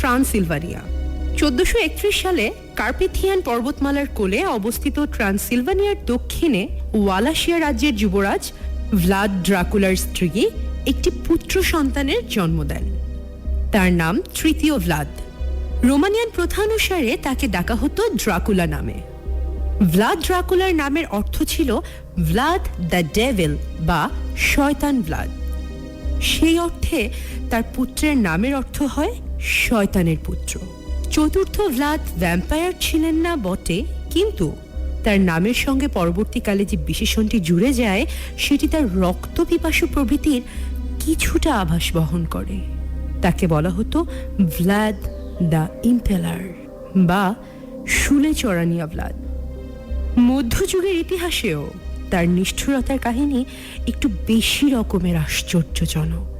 ট্রান্সিলভানিয়া। 1431 সালে কার্পেথিয়ান পর্বতমালার কোলে অবস্থিত ট্রান্সিলভানিয়ার দক্ষিণে ওয়ালাশিয়া রাজ্যের যুবরাজ ভ্লাদ ড্রাকুলার স্ত্রী একটি পুত্র সন্তানের জন্ম দেন। তার নাম তৃতীয় ভ্লাদ। রোমানিয়ান প্রথা অনুসারে তাকে ডাকা হতো ড্রাকুলা নামে। ভ্লাদ ড্রাকুলার নামের অর্থ ছিল ভ্লাদ দ্য ডেভিল বা শয়তান ভ্লাদ। সেই অর্থে তার পুত্রের নামের অর্থ হয় শয়তানের পুত্র। চতুর্থ ভ্লাদ ভ্যাম্পায়ার ছিলেন না বটে, কিন্তু তার নামের সঙ্গে পরবর্তীকালে যে বিশেষণটি জুড়ে যায় সেটি তার রক্তপিপাসু প্রভৃতির কিছুটা আভাস বহন করে। তাকে বলা হতো ভ্লাদ দ্য ইম্পেলার বা শুলে চড়ানিয়া ভ্লাদ। মধ্যযুগের ইতিহাসেও তার নিষ্ঠুরতার কাহিনী একটু বেশি রকমের আশ্চর্যজনক।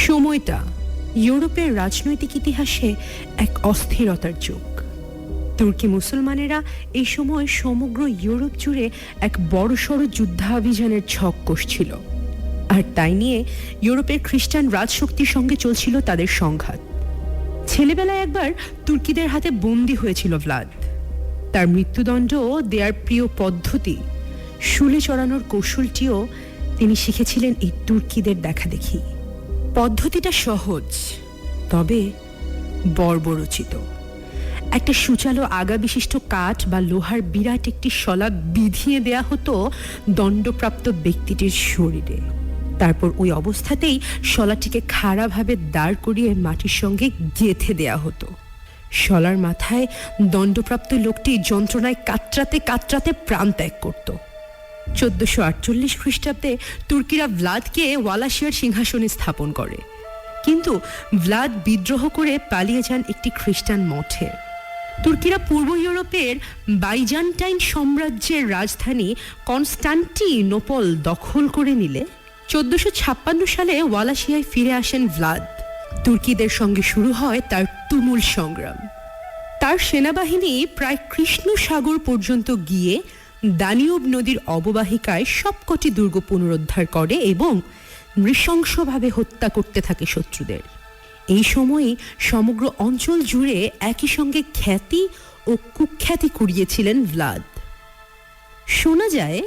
সময়টা ইউরোপের রাজনৈতিক ইতিহাসে এক অস্থিরতার যুগ। তুর্কি মুসলমানেরা এই সময় সমগ্র ইউরোপ জুড়ে এক বড়সড় যুদ্ধাভিযানের ছক কষছিল, আর তাই নিয়ে ইউরোপের খ্রিস্টান রাজশক্তির সঙ্গে চলছিল তাদের সংঘাত। ছেলেবেলায় একবার তুর্কিদের হাতে বন্দী হয়েছিল ভ্লাদ। তার মৃত্যুদণ্ড দেয়ার প্রিয় পদ্ধতি শুলে চড়ানোর কৌশলটিও তিনি শিখেছিলেন এই তুর্কিদের দেখাদেখি। পদ্ধতিটা সহজ, তবে বর্বরচিত। একটা সুচালো আগা বিশিষ্ট কাঠ বা লোহার বিরাট একটি শলা বিধিয়ে দেয়া হতো দণ্ডপ্রাপ্ত ব্যক্তিটির শরীরে। তারপর ওই অবস্থাতেই শলাটিকে খাড়াভাবে দাঁড় করিয়ে মাটির সঙ্গে গেঁথে দেয়া হতো। শলার মাথায় দণ্ডপ্রাপ্ত লোকটি যন্ত্রণায় কাতরাতে কাতরাতে প্রাণ ত্যাগ করত। 1448 খ্রিস্টাব্দে তুর্কিরা ভ্লাদকে ওয়ালাশিয়ার সিংহাসনে স্থাপন করে, কিন্তু ভ্লাদ বিদ্রোহ করে পালিয়ে যান একটি খ্রিস্টান মঠে। তুর্কিরা পূর্ব ইউরোপের বাইজান্টাইন সাম্রাজ্যের রাজধানী কনস্টান্টিনোপল দখল করে নিলে 1456 সালে ওয়ালাশিয়ায় ফিরে আসেন ভ্লাদ। তুর্কিদের সঙ্গে শুরু হয় তার তুমুল সংগ্রাম। তার সেনাবাহিনী প্রায় কৃষ্ণ সাগর পর্যন্ত গিয়ে দানিউব নদীর অববাহিকায় সবকটি দুর্গ পুনরুদ্ধার করে এবং নৃশংসভাবে হত্যা করতে থাকে শত্রুদের। এই সময়ে সমগ্র অঞ্চল জুড়ে একই সঙ্গে খ্যাতি ও কুখ্যাতি কুড়িয়েছিলেন ভ্লাদ। শোনা যায়,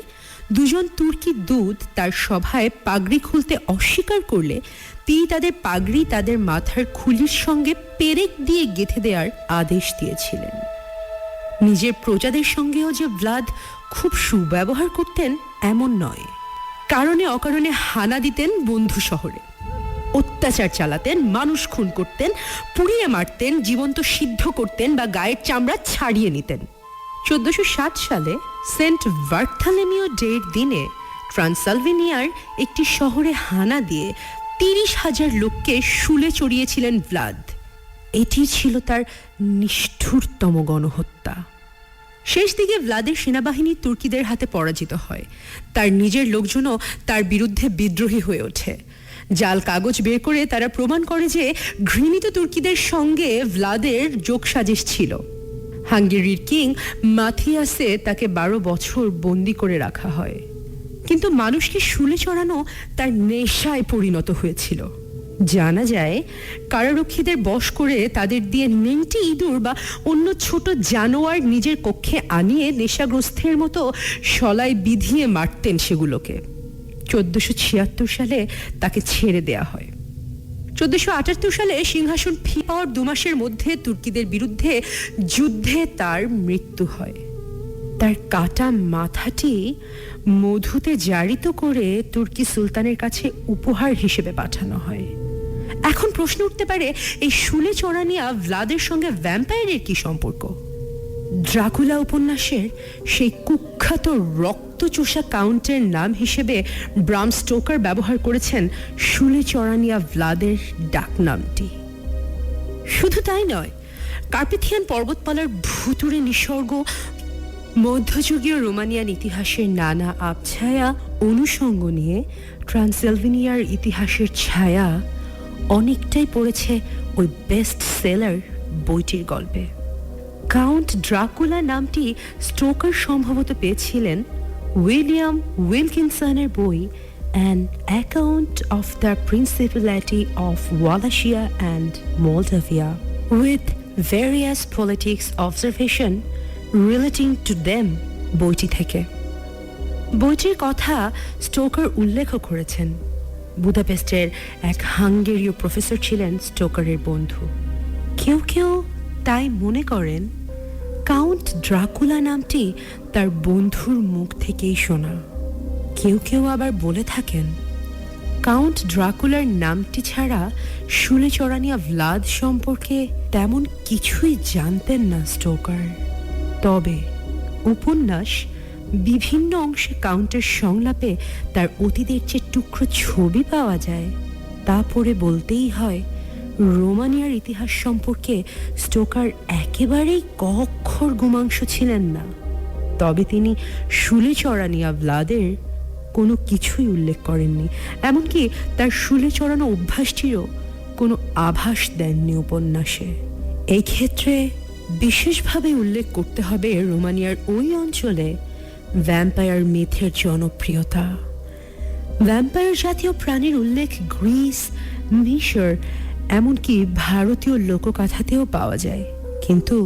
দুজন তুর্কি দূত তার সভায় পাগড়ি খুলতে অস্বীকার করলে তিনি তাদের পাগড়ি তাদের মাথার খুলির সঙ্গে পেরেক দিয়ে গেঁথে দেওয়ার আদেশ দিয়েছিলেন। নিজের প্রজাদের সঙ্গেও যে ভ্লাদ খুব সুব্যবহার করতেন এমন নয়। কারণে অকারণে হানা দিতেন বন্ধু শহরে, অত্যাচার চালাতেন, মানুষ খুন করতেন, পুড়িয়ে মারতেন, জীবন্ত সিদ্ধ করতেন বা গায়ের চামড়া ছাড়িয়ে নিতেন। 1460 সালে সেন্ট বার্থালেমিও ডের দিনে ট্রান্সিলভানিয়ার একটি শহরে হানা দিয়ে 30,000 লোককে শুলে চড়িয়েছিলেন ভ্লাদ। এটি ছিল তার নিষ্ঠুরতম গণহত্যা। শেষ দিকে ভ্লাদের সেনাবাহিনী তুর্কিদের হাতে পরাজিত হয়। তার নিজের লোকজনও তার বিরুদ্ধে বিদ্রোহী হয়ে ওঠে। জাল কাগজ বের করে তারা প্রমাণ করে যে ঘৃণিত তুর্কিদের সঙ্গে ভ্লাদের যোগসাজশ ছিল। হাঙ্গেরির কিং মাথিয়াসে তাকে 12 বছর বন্দী করে রাখা হয়, কিন্তু মানুষকে শুলে চড়ানো তার নেশায় পরিণত হয়েছিল। জানা যায়, কারারক্ষীদের বশ করে তাদের দিয়ে নেংটি ইঁদুর বা অন্য ছোট জানোয়ার নিজের কক্ষে আনিয়ে নেশাগ্রস্তের মতো শলায় বিধিয়ে মারতেন সেগুলোকে। 1476 সালে তাকে ছেড়ে দেয়া হয়। 1478 সালে সিংহাসন ফিরে পাওয়ার 2 মাসের মধ্যে তুর্কিদের বিরুদ্ধে যুদ্ধে তার মৃত্যু হয়। তার কাটা মাথাটি মধুতে জারিত করে তুর্কি সুলতানের কাছে উপহার হিসেবে পাঠানো হয়। এখন প্রশ্ন উঠতে পারে, এই শুলে চড়ানিয়া ভ্লাদের সঙ্গে ভ্যাম্পায়ারের কি সম্পর্ক? ড্রাকুলা উপন্যাসের সেই কুখ্যাত রক্তচোষা কাউন্টের নাম হিসেবে ব্রাম স্টোকার ব্যবহার করেছেন শুলে চড়ানিয়া ভ্লাদের ডাকনামটি। শুধু তাই নয়, কার্পেথিয়ান পর্বতমালার ভুতুড়ে নিসর্গ, মধ্যযুগীয় রোমানিয়ান ইতিহাসের নানা আবছায়া অনুষঙ্গ নিয়ে ট্রান্সিলভানিয়ার ইতিহাসের ছায়া অনেকটাই পড়েছে ওই বেস্ট সেলার বইটির গল্পে। কাউন্ট ড্রাকুলা নামটি স্টোকার সম্ভবত পেয়েছিলেন উইলিয়াম উইলকিনসনের বই an account of the principality of Wallachia and Moldavia with various politics observation relating to them বইটি থেকে। বইটির কথা স্টোকার উল্লেখ করেছেন। বুদাপেস্টের এক হাঙ্গেরীয় প্রফেসর ছিলেন স্টোকারের বন্ধু। কেউ কেউ তাই মনে করেন কাউন্ট ড্রাকুলা নামটি তার বন্ধুর মুখ থেকেই শোনা। কেউ কেউ আবার বলে থাকেন কাউন্ট ড্রাকুলার নামটি ছাড়া শুলে চড়ানিয়া ভ্লাদ সম্পর্কে তেমন কিছুই জানতেন না স্টোকার। তবে উপন্যাস বিভিন্ন অংশে কাউন্টের সংলাপে তার অতীতের যে টুকরো ছবি পাওয়া যায় তা পড়ে বলতেই হয় রোমানিয়ার ইতিহাস সম্পর্কে স্টোকার একেবারেই কক্ষর গুমাংশ ছিলেন না। তবে তিনি শুলে চড়ানিয়া ভ্লাদের কোনো কিছুই উল্লেখ করেননি, এমনকি তার শুলে চড়ানো অভ্যাসটিরও কোনো আভাস দেননি উপন্যাসে। এই ক্ষেত্রে বিশেষভাবে উল্লেখ করতে হবে রোমানিয়ার ওই অঞ্চলে ভ্যাম্পায়ার মিথের জনপ্রিয়তা। ভ্যাম্পায়ার জাতীয় প্রাণীর উল্লেখ গ্রিস, মিশর, এমনকি ভারতীয় লোকগাথাতেও পাওয়া যায়, কিন্তু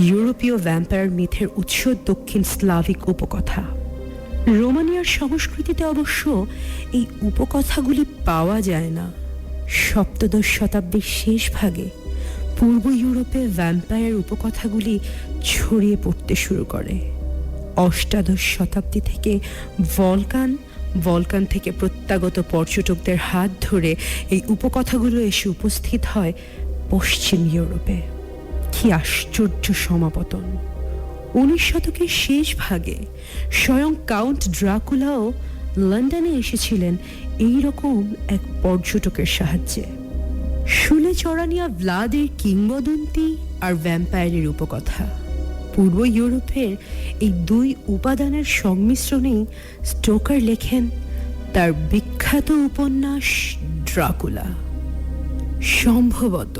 ইউরোপীয় ভ্যাম্পায়ার মিথের উৎস দক্ষিণ স্লাভিক উপকথা। রোমানিয়ার সংস্কৃতিতে অবশ্য এই উপকথাগুলি পাওয়া যায় না। সপ্তদশ শতাব্দীর শেষ ভাগে পূর্ব ইউরোপে ভ্যাম্পায়ার উপকথাগুলি ছড়িয়ে পড়তে শুরু করে। অষ্টাদশ শতাব্দী থেকে বলকান থেকে প্রত্যাগত পর্যটকদের হাত ধরে এই উপকথাগুলো এসে উপস্থিত হয় পশ্চিম ইউরোপে। কি আশ্চর্য সমাপতন! 19 শতকের শেষ ভাগে স্বয়ং কাউন্ট ড্রাকুলাও লন্ডনে এসেছিলেন এই রকম এক পর্যটকের সাহায্যে। শুলে চড়ানিয়া ভ্লাদের কিংবদন্তি আর ভ্যাম্পায়ারের উপকথা, পূর্ব ইউরোপের এই দুই উপাদানের সংমিশ্রণেই স্টোকার লেখেন তার বিখ্যাত উপন্যাস ড্রাকুলা। সম্ভবত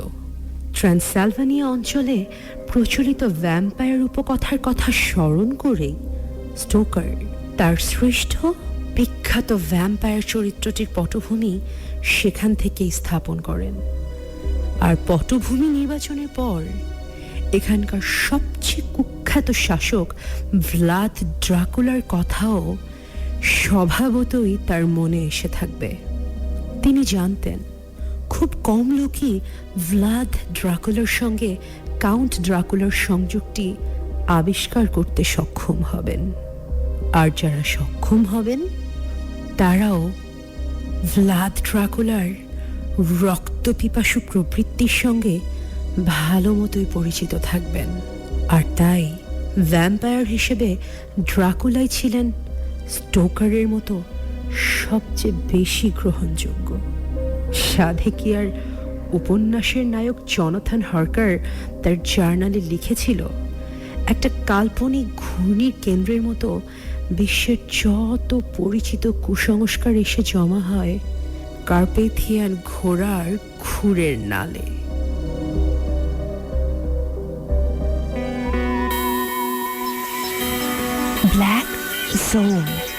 ট্রান্সিলভানিয়া অঞ্চলে প্রচলিত ভ্যাম্পায়ার উপকথার কথা স্মরণ করেই স্টোকার তার শ্রেষ্ঠ বিখ্যাত ভ্যাম্পায়ার চরিত্রটির পটভূমি সেখান থেকেই স্থাপন করেন। আর পটভূমি নির্বাচনের পর এখানকার সবচেয়ে কুখ্যাত শাসক ভ্লাদ ড্রাকুলার কথাও স্বভাবতই তার মনে এসে থাকবে। তিনি জানতেন খুব কম লোকই ভ্লাদ ড্রাকুলার সঙ্গে কাউন্ট ড্রাকুলার সংযোগটি আবিষ্কার করতে সক্ষম হবেন, আর যারা সক্ষম হবেন তারাও ভ্লাদ ড্রাকুলার রক্তপিপাসু প্রবৃত্তির সঙ্গে ভালো মতোই পরিচিত থাকবেন। আর তাই ভ্যাম্পায়ার হিসেবে ড্রাকুলাই ছিলেন স্টোকারের মতো সবচেয়ে বেশি গ্রহণযোগ্য। সাধে কি আর উপন্যাসের নায়ক জনাথন হার্কার তার জার্নালে লিখেছিল, একটা কাল্পনিক ঘূর্ণির কেন্দ্রের মতো বিশ্বের যত পরিচিত কুসংস্কার এসে জমা হয় কার্পেথিয়ান ঘোড়ার খুরের নালে। Black Zone.